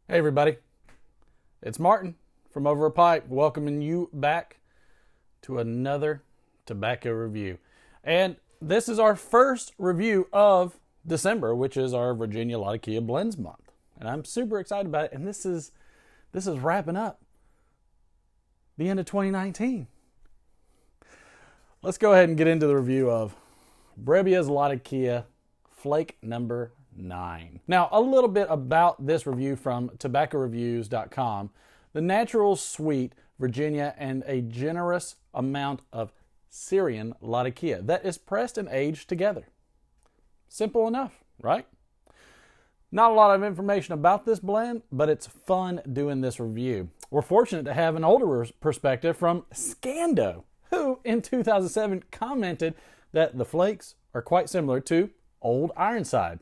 Hey everybody, it's Martin from Over a Pipe, welcoming you back to another tobacco review. And this is our first review of December, which is our Virginia Latakia Blends month. And I'm super excited about it, and this is wrapping up the end of 2019. Let's go ahead and get into the review of Brebbia's Latakia Flake number 9. Now, a little bit about this review from tobaccoreviews.com. The natural sweet Virginia and a generous amount of Syrian Latakia that is pressed and aged together. Simple enough, right? Not a lot of information about this blend, but it's fun doing this review. We're fortunate to have an older perspective from Scando, who in 2007 commented that the flakes are quite similar to Old Ironside.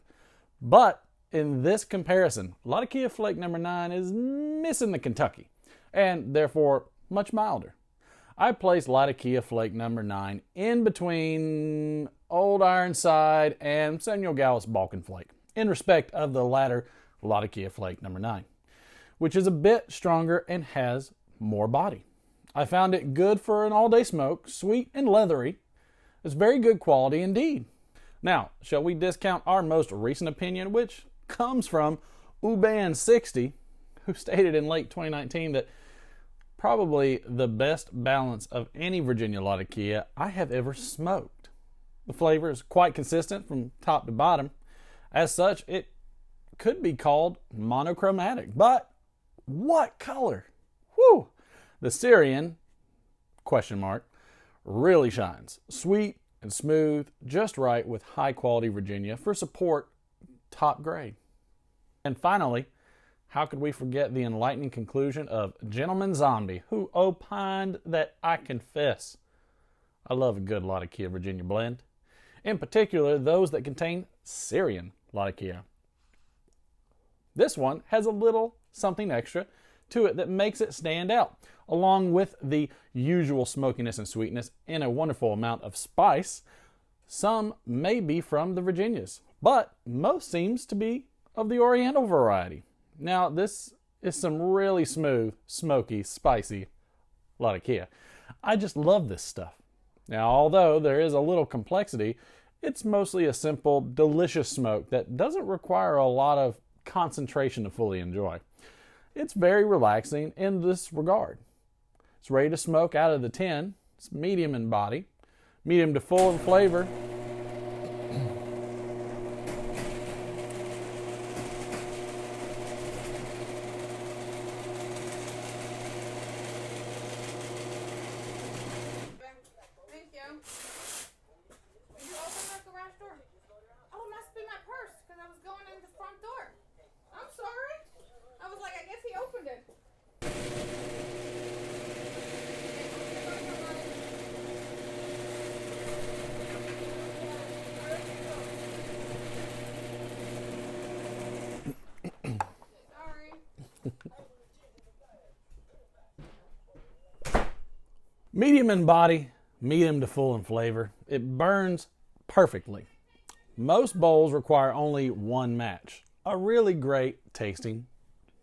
But in this comparison, Latakia Flake number 9 is missing the Kentucky, and therefore much milder. I place Latakia Flake number 9 in between Old Ironside and Samuel Gallus Balkan Flake, in respect of the latter Latakia Flake number 9, which is a bit stronger and has more body. I found it good for an all-day smoke, sweet and leathery. It's very good quality indeed. Now, shall we discount our most recent opinion, which comes from Uban60, who stated in late 2019 that probably the best balance of any Virginia Latakia I have ever smoked. The flavor is quite consistent from top to bottom. As such, it could be called monochromatic. But what color? Whew! The Syrian, ? Really shines. Sweet and smooth, just right with high quality Virginia for support, top grade. And finally, how could we forget the enlightening conclusion of Gentleman Zombie, who opined that I confess I love a good Latakia Virginia blend, in particular those that contain Syrian Latakia. This one has a little something extra to it that makes it stand out, along with the usual smokiness and sweetness and a wonderful amount of spice. Some may be from the Virginias, but most seems to be of the Oriental variety. Now, this is some really smooth, smoky, spicy Latakia. I just love this stuff. Now, although there is a little complexity, it's mostly a simple, delicious smoke that doesn't require a lot of concentration to fully enjoy. It's very relaxing in this regard. It's ready to smoke out of the tin. It's medium in body, medium to full in flavor. Thank you. Did you open the garage door? Oh, it must be my purse because I was going in the front door. I'm sorry. I was like, I guess he opened it. Medium in body, medium to full in flavor. It burns perfectly. Most bowls require only one match. A really great tasting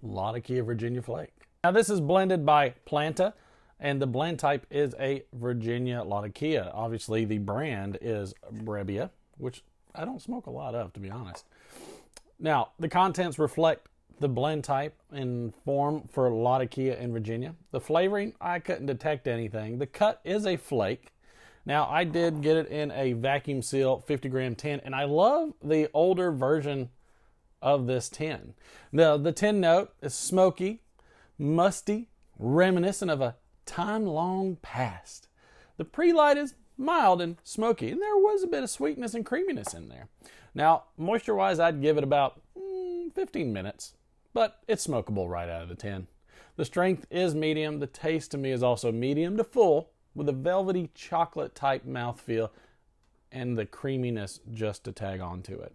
Latakia Virginia Flake. Now this is blended by Planta, and the blend type is a Virginia Latakia. Obviously the brand is Brebbia, which I don't smoke a lot of, to be honest. Now the contents reflect the blend type and form for Latakia in Virginia. The flavoring, I couldn't detect anything. The cut is a flake. Now, I did get it in a vacuum seal 50-gram tin, and I love the older version of this tin. Now, the tin note is smoky, musty, reminiscent of a time long past. The pre-light is mild and smoky, and there was a bit of sweetness and creaminess in there. Now, moisture-wise, I'd give it about 15 minutes. But it's smokable right out of the tin. The strength is medium. The taste to me is also medium to full, with a velvety chocolate type mouthfeel and the creaminess just to tag onto it.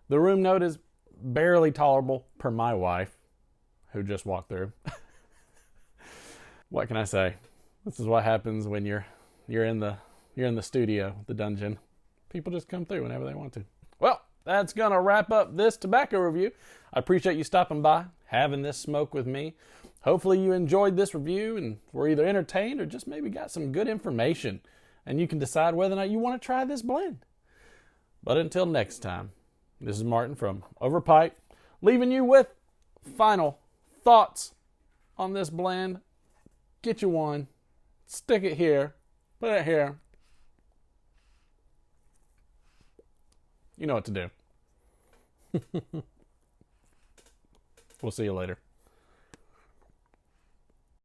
The room note is barely tolerable per my wife, who just walked through. What can I say? This is what happens when you're in the studio, the dungeon. People just come through whenever they want to. Well, that's going to wrap up this tobacco review. I appreciate you stopping by. having this smoke with me. Hopefully you enjoyed this review and were either entertained or just maybe got some good information, and you can decide whether or not you want to try this blend. But until next time, this is Martin from Overpipe, leaving you with final thoughts on this blend. Get you one, stick it here, put it here. You know what to do. We'll see you later.